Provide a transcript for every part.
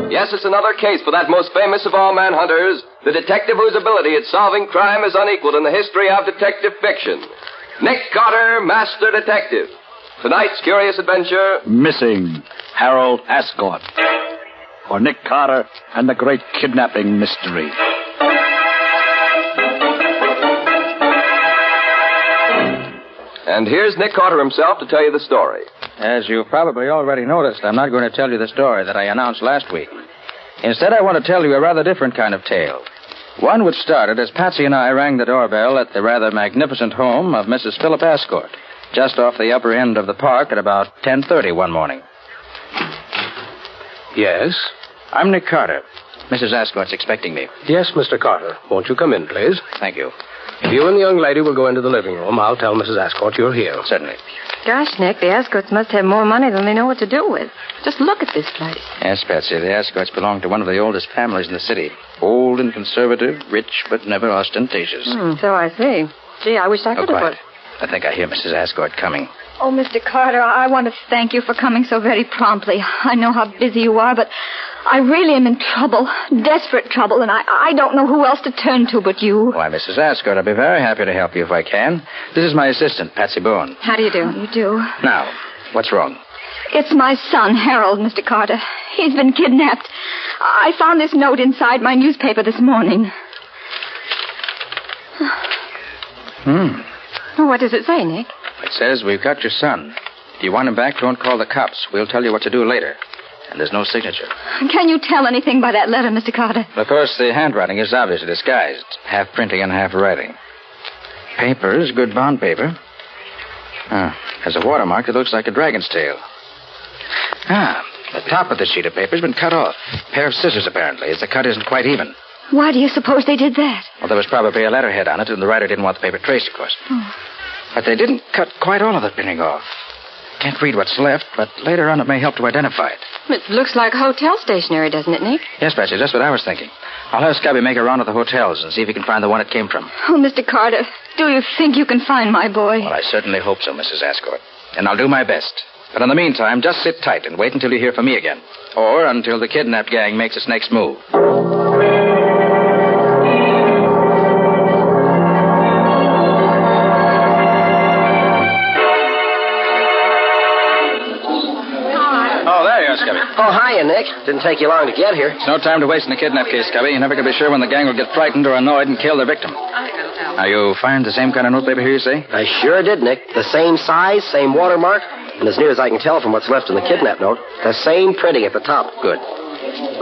Yes, it's another case for that most famous of all manhunters, the detective whose ability at solving crime is unequaled in the history of detective fiction. Nick Carter, Master Detective. Tonight's curious adventure... Missing Harold Ascort. Or Nick Carter and the Great Kidnapping Mystery. And here's Nick Carter himself to tell you the story. As you've probably already noticed, I'm not going to tell you the story that I announced last week. Instead, I want to tell you a rather different kind of tale. One which started as Patsy and I rang the doorbell at the rather magnificent home of Mrs. Philip Ascort, just off the upper end of the park at about 10:30 one morning. Yes? I'm Nick Carter. Mrs. Ascort's expecting me. Yes, Mr. Carter. Won't you come in, please? Thank you. If you and the young lady will go into the living room, I'll tell Mrs. Ascort you're here. Certainly. Gosh, Nick, the Ascorts must have more money than they know what to do with. Just look at this place. Yes, Patsy, the Ascorts belong to one of the oldest families in the city. Old and conservative, rich but never ostentatious. So I see. Gee, I wish I could have quiet. I think I hear Mrs. Ascort coming. Oh, Mr. Carter, I want to thank you for coming so very promptly. I know how busy you are, but I really am in trouble, desperate trouble, and I don't know who else to turn to but you. Why, Mrs. Ascort, I'd be very happy to help you if I can. This is my assistant, Patsy Bowen. How do you do? You do? Now, what's wrong? It's my son, Harold, Mr. Carter. He's been kidnapped. I found this note inside my newspaper this morning. Well, what does it say, Nick? It says, we've got your son. If you want him back, don't call the cops. We'll tell you what to do later. And there's no signature. Can you tell anything by that letter, Mr. Carter? Of course, the handwriting is obviously disguised. Half printing and half writing. Paper is good bond paper. There's a watermark that looks like a dragon's tail. The top of the sheet of paper's been cut off. A pair of scissors, apparently, as the cut isn't quite even. Why do you suppose they did that? Well, there was probably a letterhead on it, and the writer didn't want the paper traced, of course. But they didn't cut quite all of the printing off. Can't read what's left, but later on it may help to identify it. It looks like hotel stationery, doesn't it, Nick? Yes, Patsy, that's what I was thinking. I'll have Scubby make a round of the hotels and see if he can find the one it came from. Oh, Mr. Carter, do you think you can find my boy? Well, I certainly hope so, Mrs. Ascort. And I'll do my best. But in the meantime, just sit tight and wait until you hear from me again. Or until the kidnapped gang makes its next move. Scubby. Oh, hiya, Nick. Didn't take you long to get here. It's no time to waste in a kidnap case, Scubby. You're never going to be sure when the gang will get frightened or annoyed and kill their victim. Now, you find the same kind of notepaper here, you say? I sure did, Nick. The same size, same watermark, and as near as I can tell from what's left in the kidnap note, the same printing at the top. Good.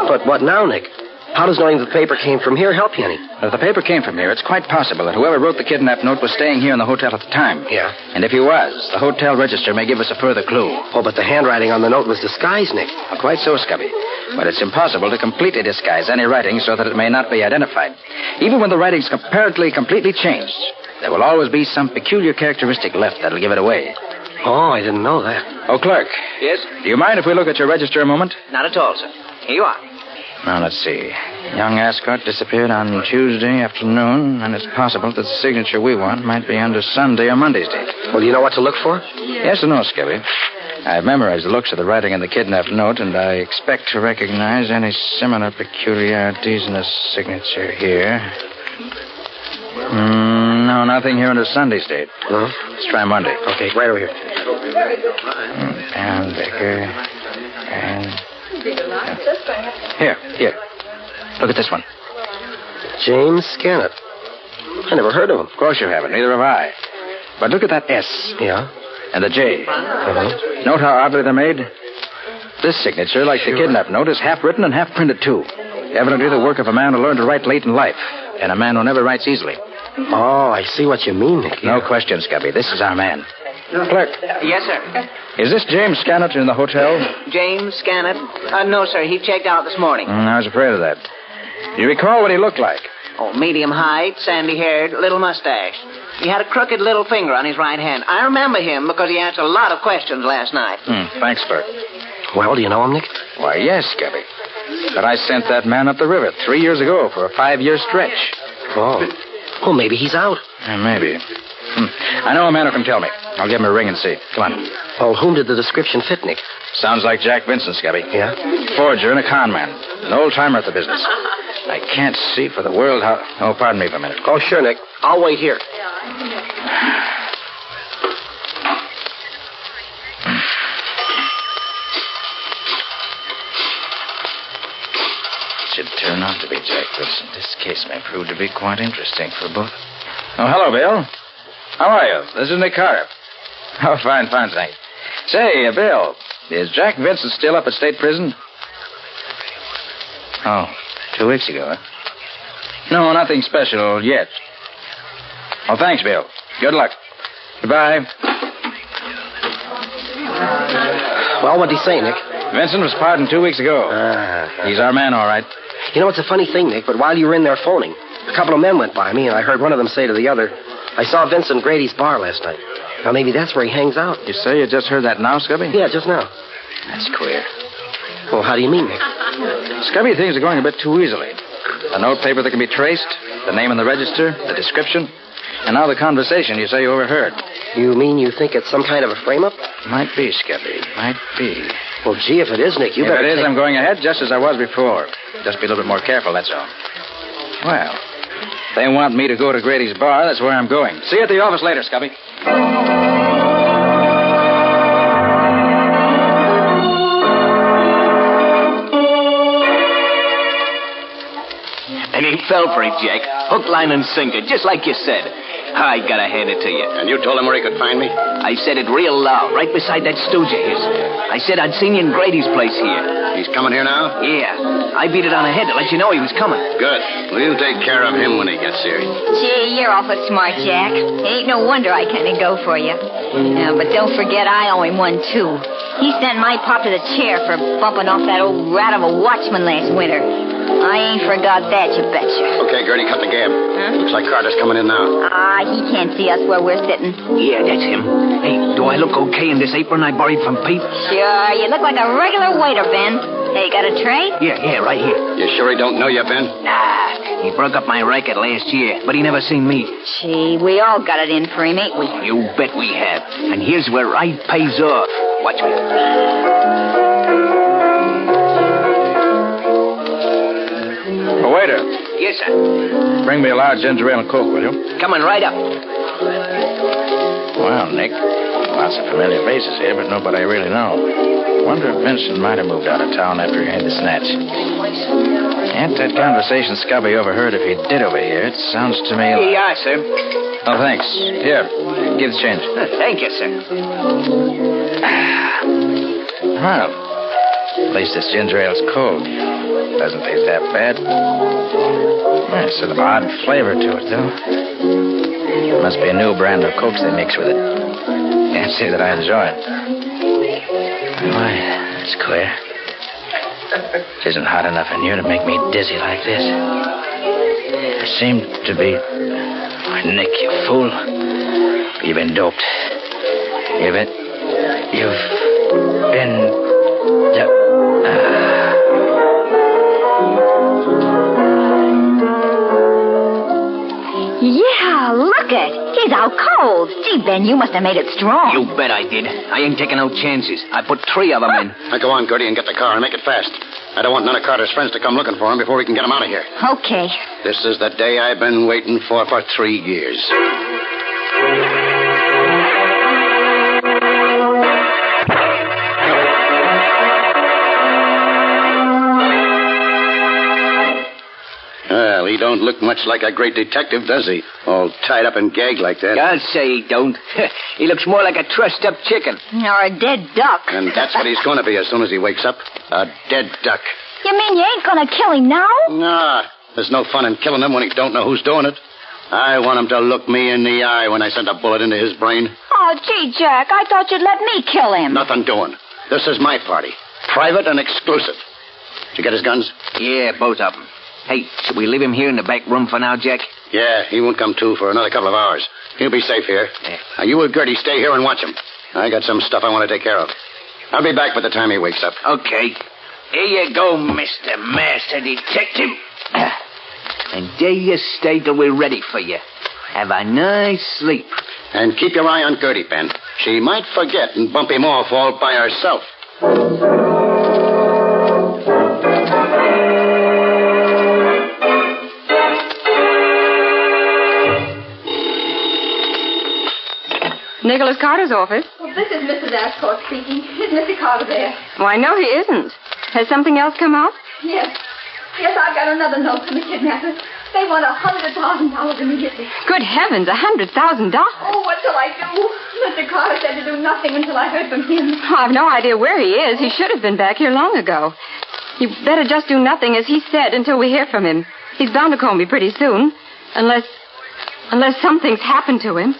But what now, Nick? How does knowing the paper came from here help you any? If the paper came from here, it's quite possible that whoever wrote the kidnap note was staying here in the hotel at the time. Yeah. And if he was, the hotel register may give us a further clue. Oh, but the handwriting on the note was disguised, Nick. Well, quite so, Scubby. But it's impossible to completely disguise any writing so that it may not be identified. Even when the writing's apparently completely changed, there will always be some peculiar characteristic left that'll give it away. Oh, I didn't know that. Oh, clerk. Yes? Do you mind if we look at your register a moment? Not at all, sir. Here you are. Now, let's see. Young Ascort disappeared on Tuesday afternoon, and it's possible that the signature we want might be under Sunday or Monday's date. Well, do you know what to look for? Yes or no, Scubby? I've memorized the looks of the writing in the kidnapped note, and I expect to recognize any similar peculiarities in the signature here. No, nothing here under Sunday's date. No? Let's try Monday. Okay, right over here. And bigger. And... Here. Look at this one. James Scannett. I never heard of him. Of course you haven't. Neither have I. But look at that S. Yeah? And the J. Uh-huh. Note how oddly they're made? This signature, like the kidnap note, is half written and half printed, too. Evidently the work of a man who learned to write late in life, and a man who never writes easily. Oh, I see what you mean, Nick. No question, Scubby. This is our man. Clerk. Yes, sir. Is this James Scannett in the hotel? James Scannett? No, sir. He checked out this morning. I was afraid of that. Do you recall what he looked like? Oh, medium height, sandy-haired, little mustache. He had a crooked little finger on his right hand. I remember him because he answered a lot of questions last night. Thanks, Bert. Well, do you know him, Nick? Why, yes, Scubby. But I sent that man up the river 3 years ago for a 5-year stretch. Oh. Well, maybe he's out. Maybe. I know a man who can tell me. I'll give him a ring and see. Come on. Well, whom did the description fit, Nick? Sounds like Jack Vincent, Scubby. Yeah? Forger and a con man. An old-timer at the business. I can't see for the world how... Oh, pardon me for a minute. Oh, sure, Nick. I'll wait here. Should turn out to be Jack Vincent. This case may prove to be quite interesting for both. Oh, hello, Bill. How are you? This is Nick Carter. Oh, fine, thanks. Say, Bill, is Jack Vincent still up at state prison? Oh, 2 weeks ago, huh? No, nothing special yet. Oh, thanks, Bill. Good luck. Goodbye. Well, what'd he say, Nick? Vincent was pardoned 2 weeks ago. He's our man, all right. You know, it's a funny thing, Nick, but while you were in there phoning, a couple of men went by me, and I heard one of them say to the other, I saw Vincent Grady's bar last night. Now, maybe that's where he hangs out. You say you just heard that now, Scubby? Yeah, just now. That's queer. Well, how do you mean, Nick? Scubby, things are going a bit too easily. The notepaper that can be traced, the name in the register, the description, and now the conversation you say you overheard. You mean you think it's some kind of a frame-up? Might be, Scubby. Might be. Well, gee, if it is, Nick, you better... If it is, I'm going ahead just as I was before. Just be a little bit more careful, that's all. Well, they want me to go to Grady's bar. That's where I'm going. See you at the office later, Scubby. And he fell for it, Jack. Hook, line, and sinker, just like you said. I gotta hand it to you. And you told him where he could find me? I said it real loud, right beside that stooge of his. I said I'd seen you in Grady's place here. He's coming here now? Yeah. I beat it on the head to let you know he was coming. Good. We'll take care of him when he gets here. Gee, you're awful smart, Jack. It ain't no wonder I kind of go for you. Yeah, but don't forget I owe him one, too. He sent my pop to the chair for bumping off that old rat of a watchman last winter. I ain't forgot that, you betcha. Okay, Gertie, cut the gab. Huh? Looks like Carter's coming in now. He can't see us where we're sitting. Yeah, that's him. Hey, do I look okay in this apron I borrowed from Pete? Sure, you look like a regular waiter, Ben. Hey, got a tray? Yeah, right here. You sure he don't know you, Ben? Nah, he broke up my racket last year, but he never seen me. Gee, we all got it in for him, ain't we? You bet we have. And here's where right pays off. Watch me. Oh, waiter. Yes, sir. Bring me a large ginger ale and Coke, will you? Coming right up. Well, Nick, lots of familiar faces here, but nobody I really know. Wonder if Vincent might have moved out of town after he had the snatch. And that conversation Scubby overheard if he did overhear, it sounds to me like... Yeah, sir. Oh, thanks. Here, give the change. Thank you, sir. Well, at least this ginger ale's cold. Doesn't taste that bad. There's sort of odd flavor to it, though. It must be a new brand of Cokes they mix with it. Can't say that I enjoy it. Why, that's queer. It isn't hot enough in here to make me dizzy like this. It seemed to be... Nick, you fool. You've been doped. You've been... Yeah, look it. He's out cold. Gee, Ben, you must have made it strong. You bet I did. I ain't taking no chances. I put 3 of them in. Now, go on, Gertie, and get the car and make it fast. I don't want none of Carter's friends to come looking for him before we can get him out of here. Okay. This is the day I've been waiting for 3 years. Well, he don't look much like a great detective, does he? All tied up and gagged like that. I'll say he don't. He looks more like a trussed-up chicken. Or a dead duck. And that's what he's going to be as soon as he wakes up. A dead duck. You mean you ain't gonna kill him now? Nah, there's no fun in killing him when he don't know who's doing it. I want him to look me in the eye when I send a bullet into his brain. Oh, gee, Jack, I thought you'd let me kill him. Nothing doing. This is my party. Private and exclusive. Did you get his guns? Yeah, both of them. Hey, should we leave him here in the back room for now, Jack? Yeah, he won't come to for another couple of hours. He'll be safe here. Yeah. Now, you and Gertie stay here and watch him. I got some stuff I want to take care of. I'll be back by the time he wakes up. Okay. Here you go, Mr. Master Detective. And there you stay till we're ready for you. Have a nice sleep. And keep your eye on Gertie, Ben. She might forget and bump him off all by herself. Nicholas Carter's office. Well, this is Mrs. Ascort speaking. Is Mr. Carter there? Why, no, he isn't. Has something else come up? Yes. Yes, I've got another note from the kidnappers. They want $100,000 immediately. Good heavens, $100,000? Oh, what shall I do? Mr. Carter said to do nothing until I heard from him. Oh, I've no idea where he is. He should have been back here long ago. You better just do nothing, as he said, until we hear from him. He's bound to call me pretty soon. Unless something's happened to him.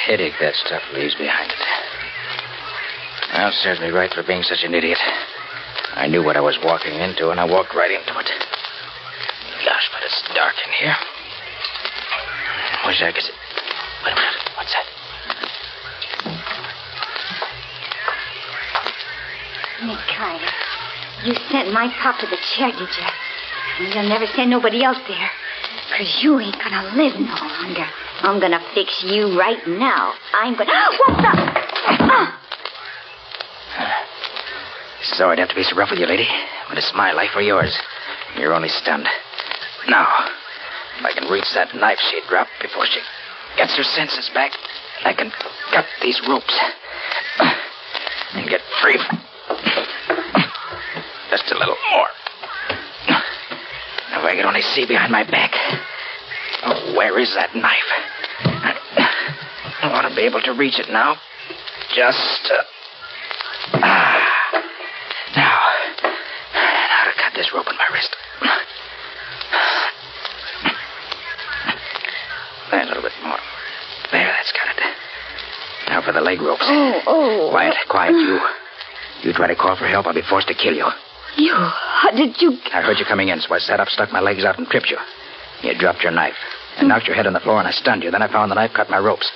Headache that stuff leaves behind it. Well, serves me right for being such an idiot. I knew what I was walking into, and I walked right into it. Gosh, but it's dark in here. Wish I could... Wait a minute. What's that? Nick Carter, you sent my pop to the chair, did you? And you'll never send nobody else there. Because you ain't gonna live no longer. I'm gonna fix you right now. I'm gonna... What the... Sorry to have to be so rough with you, lady, but it's my life or yours. You're only stunned. Now, if I can reach that knife she dropped before she gets her senses back, I can cut these ropes and get free. Just a little more. If I could only see behind my back. Oh, where is that knife? I ought to be able to reach it now. Just... Now to cut this rope on my wrist. There, a little bit more. There, that's got it. Now for the leg ropes. Oh. Quiet, you. You try to call for help, I'll be forced to kill you. You? How did you... I heard you coming in, so I sat up, stuck my legs out, and tripped you. You dropped your knife. I knocked your head on the floor, and I stunned you. Then I found the knife, cut my ropes.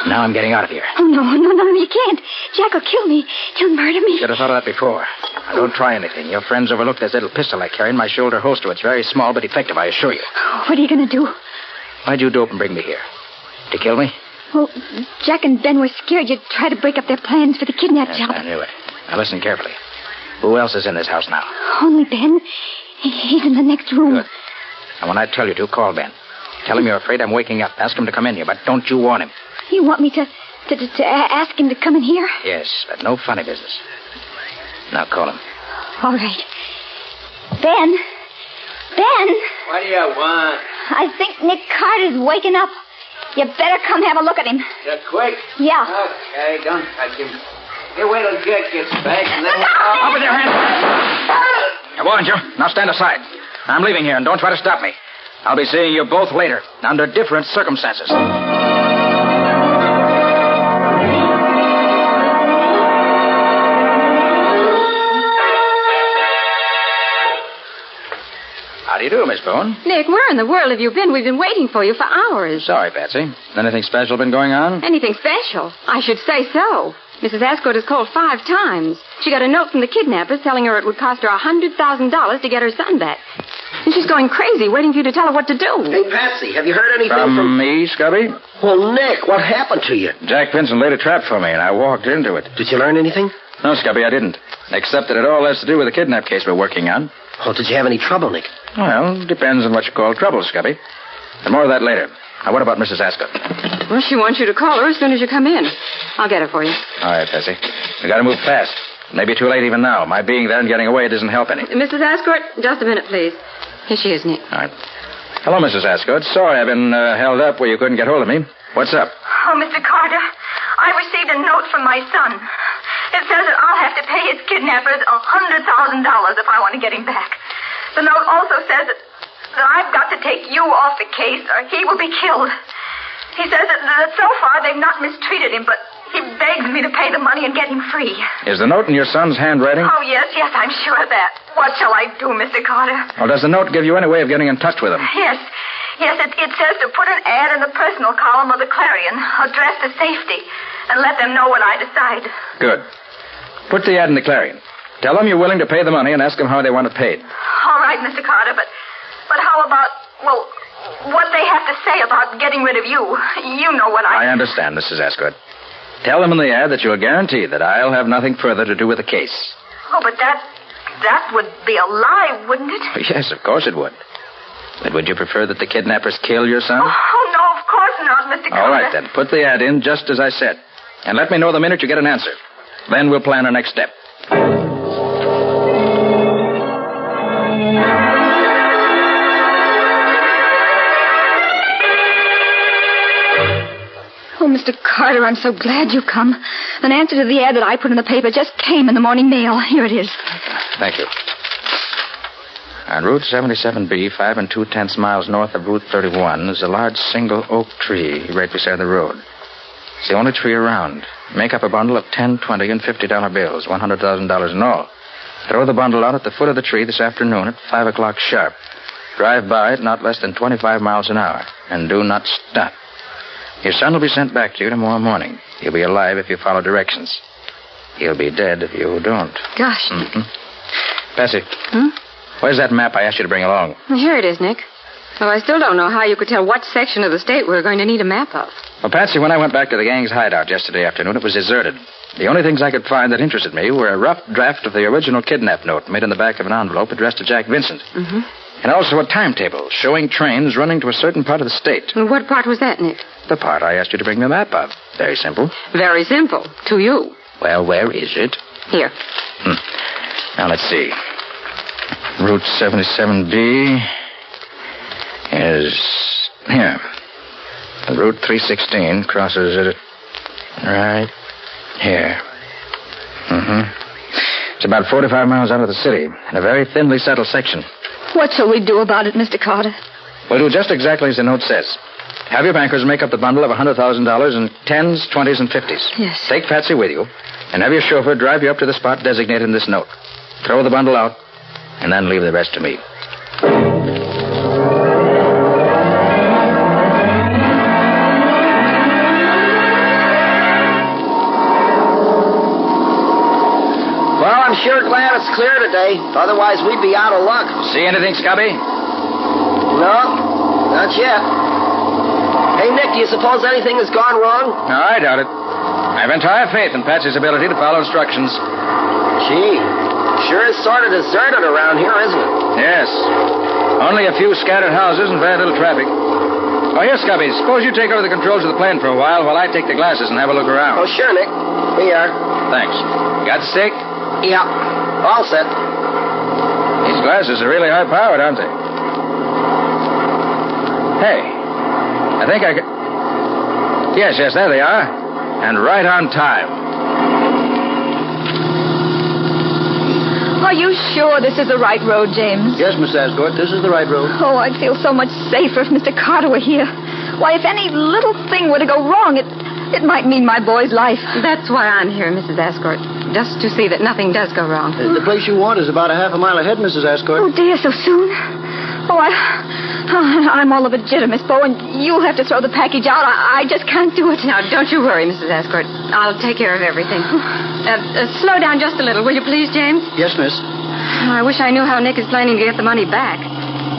Now I'm getting out of here. Oh, no, you can't. Jack will kill me. He'll murder me. Should have thought of that before. Now, don't try anything. Your friends overlooked this little pistol I carry in my shoulder holster. It's very small, but effective, I assure you. What are you going to do? Why'd you dope and bring me here? To kill me? Well, Jack and Ben were scared you'd try to break up their plans for the kidnap job. I knew it. Now, listen carefully. Who else is in this house now? Only Ben. He's in the next room. Good. And when I tell you to, call Ben. Tell him you're afraid I'm waking up. Ask him to come in here, but don't you warn him. You want me to ask him to come in here? Yes, but no funny business. Now call him. All right. Ben? What do you want? I think Nick Carter's waking up. You better come have a look at him. You're quick? Yeah. Okay, don't touch him. Here, wait till Jack gets back, and then... Up with your hands. I warned you. Now stand aside. I'm leaving here, and don't try to stop me. I'll be seeing you both later, under different circumstances. How do you do, Miss Bowen? Nick, where in the world have you been? We've been waiting for you for hours. Sorry, Patsy. Anything special been going on? Anything special? I should say so. Mrs. Ascort has called 5 times. She got a note from the kidnappers telling her it would cost her $100,000 to get her son back. And she's going crazy, waiting for you to tell her what to do. Hey, Patsy, have you heard anything From me, Scubby? Well, Nick, what happened to you? Jack Vincent laid a trap for me, and I walked into it. Did you learn anything? No, Scubby, I didn't. Except that it all has to do with the kidnap case we're working on. Oh, did you have any trouble, Nick? Well, depends on what you call trouble, Scubby. And more of that later. Now, what about Mrs. Ascot? Well, she wants you to call her as soon as you come in. I'll get her for you. All right, Patsy. We gotta move fast. Maybe too late even now. My being there and getting away doesn't help any. Mrs. Ascort, just a minute, please. Here she is, Nick. All right. Hello, Mrs. Ascot. Sorry I've been held up where you couldn't get hold of me. What's up? Oh, Mr. Carter, I received a note from my son. It says that I'll have to pay his kidnappers $100,000 if I want to get him back. The note also says that I've got to take you off the case or he will be killed. He says that so far they've not mistreated him, but he begs me to pay the money and get him free. Is the note in your son's handwriting? Oh, yes, I'm sure of that. What shall I do, Mr. Carter? Well, does the note give you any way of getting in touch with him? Yes. Yes, it says to put an ad in the personal column of the Clarion, addressed to safety, and let them know what I decide. Good. Put the ad in the Clarion. Tell them you're willing to pay the money and ask them how they want it paid. All right, Mr. Carter, but how about, well, what they have to say about getting rid of you? You know what I understand, Mrs. Ascort. Tell them in the ad that you'll guarantee that I'll have nothing further to do with the case. Oh, but that would be a lie, wouldn't it? Yes, of course it would. But would you prefer that the kidnappers kill your son? Oh, no, of course not, Mr. Carter. All right, then. Put the ad in just as I said. And let me know the minute you get an answer. Then we'll plan our next step. Oh, Mr. Carter, I'm so glad you've come. An answer to the ad that I put in the paper just came in the morning mail. Here it is. Thank you. On Route 77B, 5 2/10 miles north of Route 31, is a large single oak tree right beside the road. It's the only tree around. Make up a bundle of $10, $20, and $50 bills, $100,000 in all. Throw the bundle out at the foot of the tree this afternoon at 5 o'clock sharp. Drive by it not less than 25 miles an hour, and do not stop. Your son will be sent back to you tomorrow morning. He'll be alive if you follow directions. He'll be dead if you don't. Gosh. Mm-hmm. Patsy. Where's that map I asked you to bring along? Well, here it is, Nick. Well, I still don't know how you could tell what section of the state we're going to need a map of. Well, Patsy, when I went back to the gang's hideout yesterday afternoon, it was deserted. The only things I could find that interested me were a rough draft of the original kidnap note made in the back of an envelope addressed to Jack Vincent. Mm-hmm. And also a timetable showing trains running to a certain part of the state. And what part was that, Nick? The part I asked you to bring the map of. Very simple. Very simple. To you. Well, where is it? Here. Now, let's see. Route 77B is here. Route 316 crosses it right here. It's about 45 miles out of the city, in a very thinly settled section. What shall we do about it, Mr. Carter? We'll do just exactly as the note says. Have your bankers make up the bundle of $100,000 in 10s, 20s, and 50s. Yes. Take Patsy with you, and have your chauffeur drive you up to the spot designated in this note. Throw the bundle out, and then leave the rest to me. Well, I'm sure glad it's clear today. Otherwise, we'd be out of luck. See anything, Scubby? No, not yet. Hey, Nick, do you suppose anything has gone wrong? No, I doubt it. I have entire faith in Patsy's ability to follow instructions. Gee, sure is sort of deserted around here, isn't it? Yes. Only a few scattered houses and very little traffic. Oh, here, Scubby. Suppose you take over the controls of the plane for a while I take the glasses and have a look around. Oh, sure, Nick. Here you are. Thanks. Got the stick? Yeah. All set. These glasses are really high-powered, aren't they? Hey, I think I can... Yes, there they are. And right on time. Are you sure this is the right road, James? Yes, Miss Ascort, this is the right road. Oh, I'd feel so much safer if Mr. Carter were here. Why, if any little thing were to go wrong, it might mean my boy's life. That's why I'm here, Mrs. Ascort. Just to see that nothing does go wrong. The place you want is about a half a mile ahead, Mrs. Ascort. Oh, dear, so soon? Oh, I'm all of a jitter, Miss Bowen. You'll have to throw the package out. I just can't do it. Now, don't you worry, Mrs. Ascort. I'll take care of everything. Slow down just a little, will you please, James? Yes, miss. I wish I knew how Nick is planning to get the money back.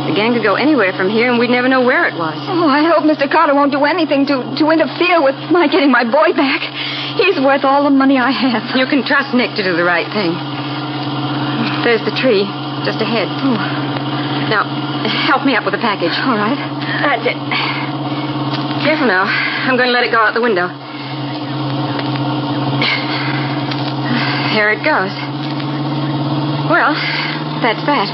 The gang could go anywhere from here, and we'd never know where it was. Oh, I hope Mr. Carter won't do anything to interfere with my getting my boy back. He's worth all the money I have. You can trust Nick to do the right thing. There's the tree, just ahead. Oh. Now, help me up with the package. All right. That's it. Careful now. I'm going to let it go out the window. Here it goes. Well, that's that.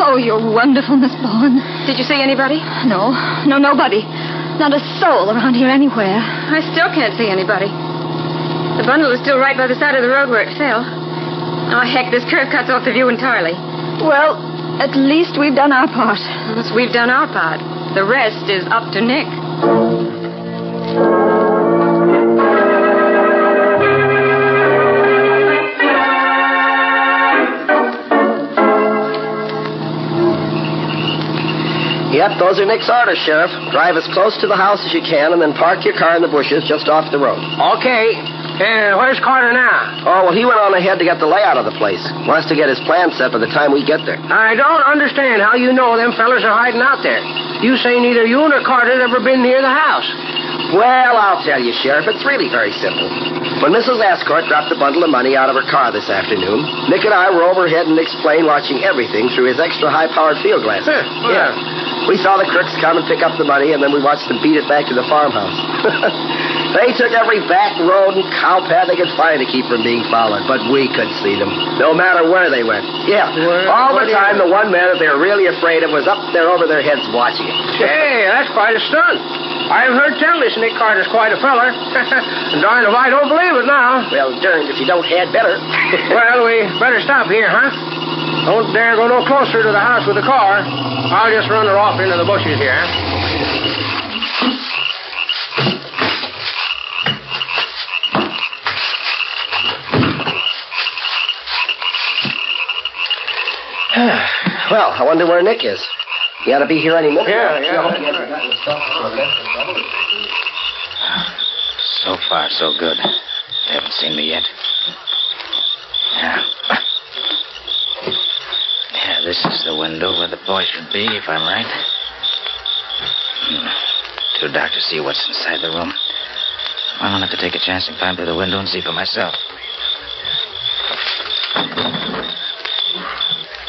Oh, you're wonderful, Miss Bowen. Did you see anybody? No, nobody. Not a soul around here anywhere. I still can't see anybody. The bundle is still right by the side of the road where it fell. Oh, heck, this curve cuts off the view entirely. Well, at least we've done our part. Yes, we've done our part. The rest is up to Nick. Yep, those are Nick's orders, Sheriff. Drive as close to the house as you can, and then park your car in the bushes just off the road. Okay. Where's Carter now? Oh, well, he went on ahead to get the layout of the place. Wants to get his plan set by the time we get there. I don't understand how you know them fellas are hiding out there. You say neither you nor Carter's ever been near the house. Well, I'll tell you, Sheriff. It's really very simple. When Mrs. Ascort dropped a bundle of money out of her car this afternoon, Nick and I were overhead in Nick's plane watching everything through his extra high-powered field glasses. Yeah. We saw the crooks come and pick up the money, and then we watched them beat it back to the farmhouse. They took every back road and cow path they could find to keep from being followed, but we could see them, no matter where they went. Yeah, all the time, the one man that they were really afraid of was up there over their heads watching it. Hey, that's quite a stunt. I've heard tell this Nick Carter's quite a feller. Darned if I don't believe it now. Well, darned if you don't had better. Well, we better stop here, huh? Don't dare go no closer to the house with the car. I'll just run her off into the bushes here. Well, I wonder where Nick is. He ought to be here any minute. Yeah. So far, so good. They haven't seen me yet. Yeah, this is the window where the boy should be, if I'm right. Too dark to see what's inside the room. Well, I'll have to take a chance and climb through the window and see for myself.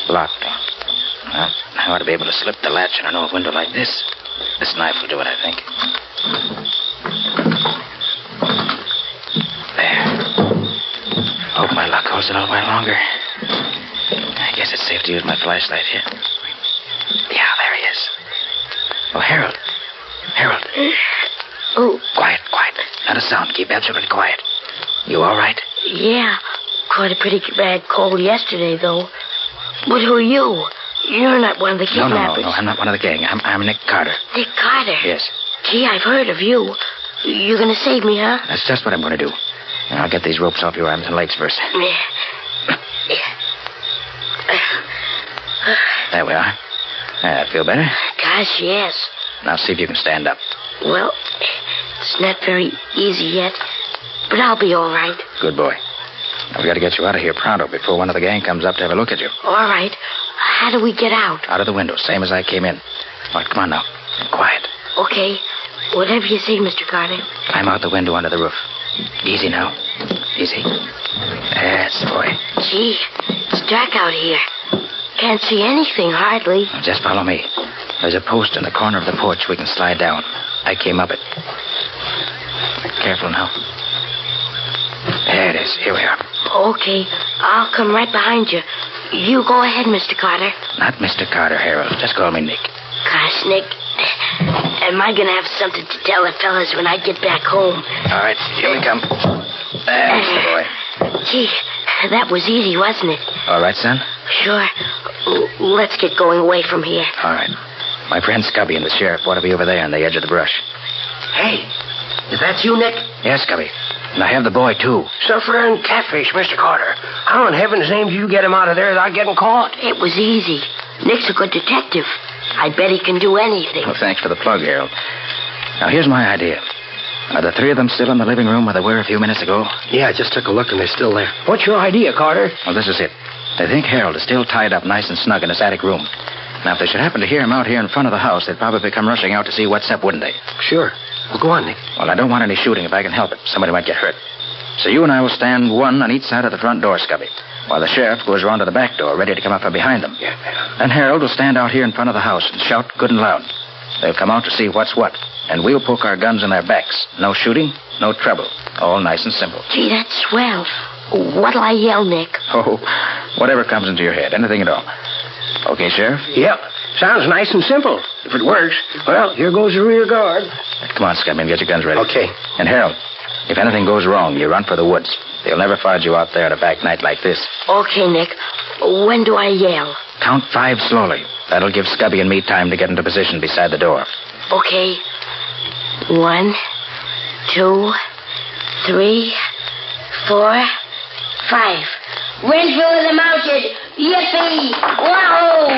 Locked. Well, I ought to be able to slip the latch on an old window like this. This knife will do it, I think. There. Hope my luck holds a little while longer. I guess it's safe to use my flashlight here. Yeah, there he is. Oh, Harold. Harold. Oh. Quiet. Not a sound. Keep absolutely quiet. You all right? Yeah. Caught a pretty bad cold yesterday, though. But who are you? You're not one of the kidnappers. No, I'm not one of the gang. I'm Nick Carter. Nick Carter? Yes. Gee, I've heard of you. You're going to save me, huh? That's just what I'm going to do. Now, I'll get these ropes off your arms and legs first. There we are. Feel better? Gosh, yes. Now see if you can stand up. Well, it's not very easy yet, but I'll be all right. Good boy. Now, we got to get you out of here pronto before one of the gang comes up to have a look at you. All right. How do we get out? Out of the window, same as I came in. All right, come on now. Quiet. Okay. Whatever you say, Mr. Carter. Climb out the window under the roof. Easy now. Easy. That's the boy. Gee, it's dark out here. Can't see anything, hardly. Well, just follow me. There's a post in the corner of the porch we can slide down. I came up it. Careful now. There it is. Here we are. Okay. I'll come right behind you. You go ahead, Mr. Carter. Not Mr. Carter, Harold. Just call me Nick. Gosh, Nick. Am I going to have something to tell the fellas when I get back home? All right. Here we come. There's the boy. Gee, that was easy, wasn't it? All right, son? Sure. Let's get going away from here. All right. My friend Scubby and the sheriff ought to be over there on the edge of the brush. Hey, is that you, Nick? Yes, Scubby. And I have the boy, too. Suffering catfish, Mr. Carter. How in heaven's name did you get him out of there without getting caught? It was easy. Nick's a good detective. I bet he can do anything. Well, thanks for the plug, Harold. Now, here's my idea. Are the three of them still in the living room where they were a few minutes ago? Yeah, I just took a look, and they're still there. What's your idea, Carter? Well, this is it. They think Harold is still tied up nice and snug in his attic room. Now, if they should happen to hear him out here in front of the house, they'd probably come rushing out to see what's up, wouldn't they? Sure. Well, go on, Nick. Well, I don't want any shooting if I can help it. Somebody might get hurt. So you and I will stand one on each side of the front door, Scubby, while the sheriff goes around to the back door, ready to come up from behind them. Yeah. Then Harold will stand out here in front of the house and shout good and loud. They'll come out to see what's what, and we'll poke our guns in their backs. No shooting, no trouble. All nice and simple. Gee, that's swell. What'll I yell, Nick? Oh, whatever comes into your head. Anything at all. Okay, Sheriff? Yep. Sounds nice and simple. If it works, well, here goes the rear guard. Come on, Scubby, and get your guns ready. Okay. And Harold, if anything goes wrong, you run for the woods. They'll never find you out there at a back night like this. Okay, Nick. When do I yell? Count 5 slowly. That'll give Scubby and me time to get into position beside the door. Okay. 1, 2, 3, 4, 5. Renville is mounted. Yippee! Wow!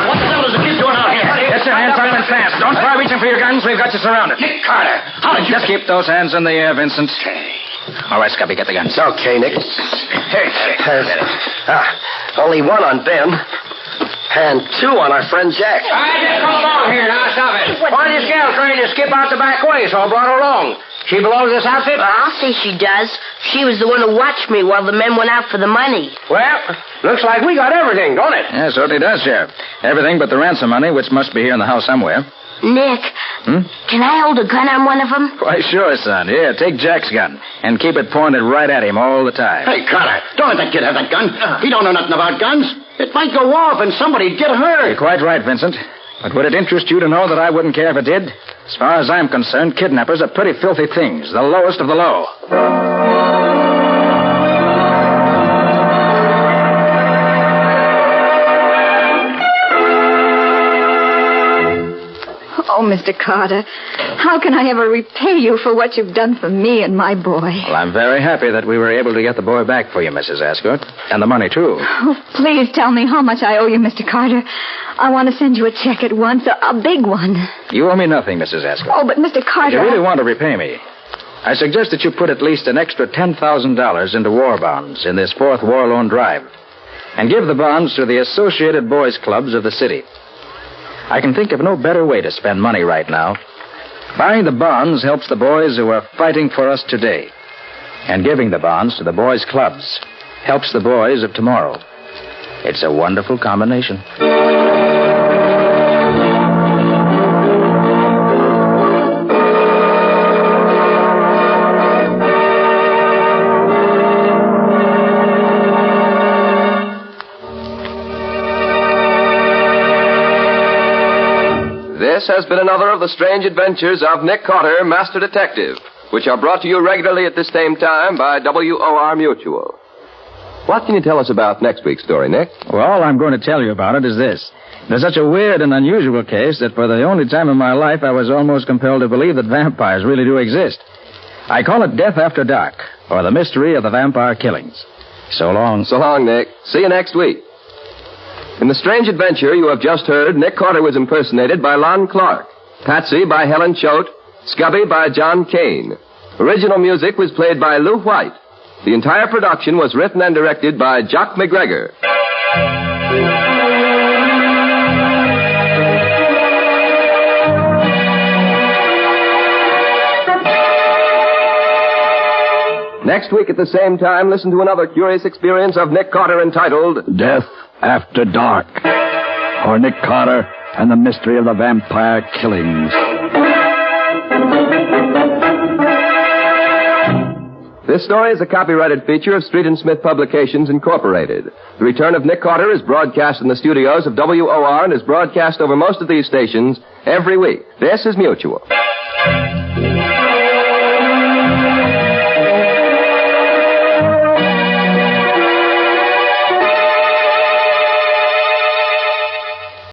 What the hell is the kid doing out here? Get your hands up and fast. Don't try reaching for your guns. We've got you surrounded. Nick Carter, how did you... Just keep those hands in the air, Vincent. All right, Scubby, get the guns. Okay, Nick. Only one on Ben. And two on our friend Jack. I just come along here now. Stop it. Why did this gal trying to skip out the back way, so I brought her along? She belongs to this outfit? I'll say she does. She was the one who watched me while the men went out for the money. Well, looks like we got everything, don't it? Yeah, certainly does, Sheriff. Everything but the ransom money, which must be here in the house somewhere. Nick, can I hold a gun on one of them? Why, sure, son. Here, take Jack's gun and keep it pointed right at him all the time. Hey, Carter, don't let that kid have that gun. He don't know nothing about guns. It might go off and somebody'd get hurt. You're quite right, Vincent. But would it interest you to know that I wouldn't care if it did? As far as I'm concerned, kidnappers are pretty filthy things, the lowest of the low. Oh, Mr. Carter, how can I ever repay you for what you've done for me and my boy? Well, I'm very happy that we were able to get the boy back for you, Mrs. Ascort. And the money, too. Oh, please tell me how much I owe you, Mr. Carter. I want to send you a check at once, a big one. You owe me nothing, Mrs. Ascort. Oh, but Mr. Carter... If you really want to repay me, I suggest that you put at least an extra $10,000 into war bonds in this fourth war loan drive. And give the bonds to the Associated Boys Clubs of the city. I can think of no better way to spend money right now. Buying the bonds helps the boys who are fighting for us today. And giving the bonds to the boys' clubs helps the boys of tomorrow. It's a wonderful combination. This has been another of the strange adventures of Nick Carter, Master Detective, which are brought to you regularly at this same time by WOR Mutual. What can you tell us about next week's story, Nick? Well, all I'm going to tell you about it is this. There's such a weird and unusual case that for the only time in my life I was almost compelled to believe that vampires really do exist. I call it Death After Dark, or The Mystery of the Vampire Killings. So long. So long, Nick. See you next week. In the strange adventure you have just heard, Nick Carter was impersonated by Lon Clark, Patsy by Helen Choate, Scubby by John Kane. Original music was played by Lou White. The entire production was written and directed by Jock McGregor. Next week at the same time, listen to another curious experience of Nick Carter entitled Death After Dark, or Nick Carter and the Mystery of the Vampire Killings. This story is a copyrighted feature of Street and Smith Publications, Incorporated. The return of Nick Carter is broadcast in the studios of WOR and is broadcast over most of these stations every week. This is Mutual.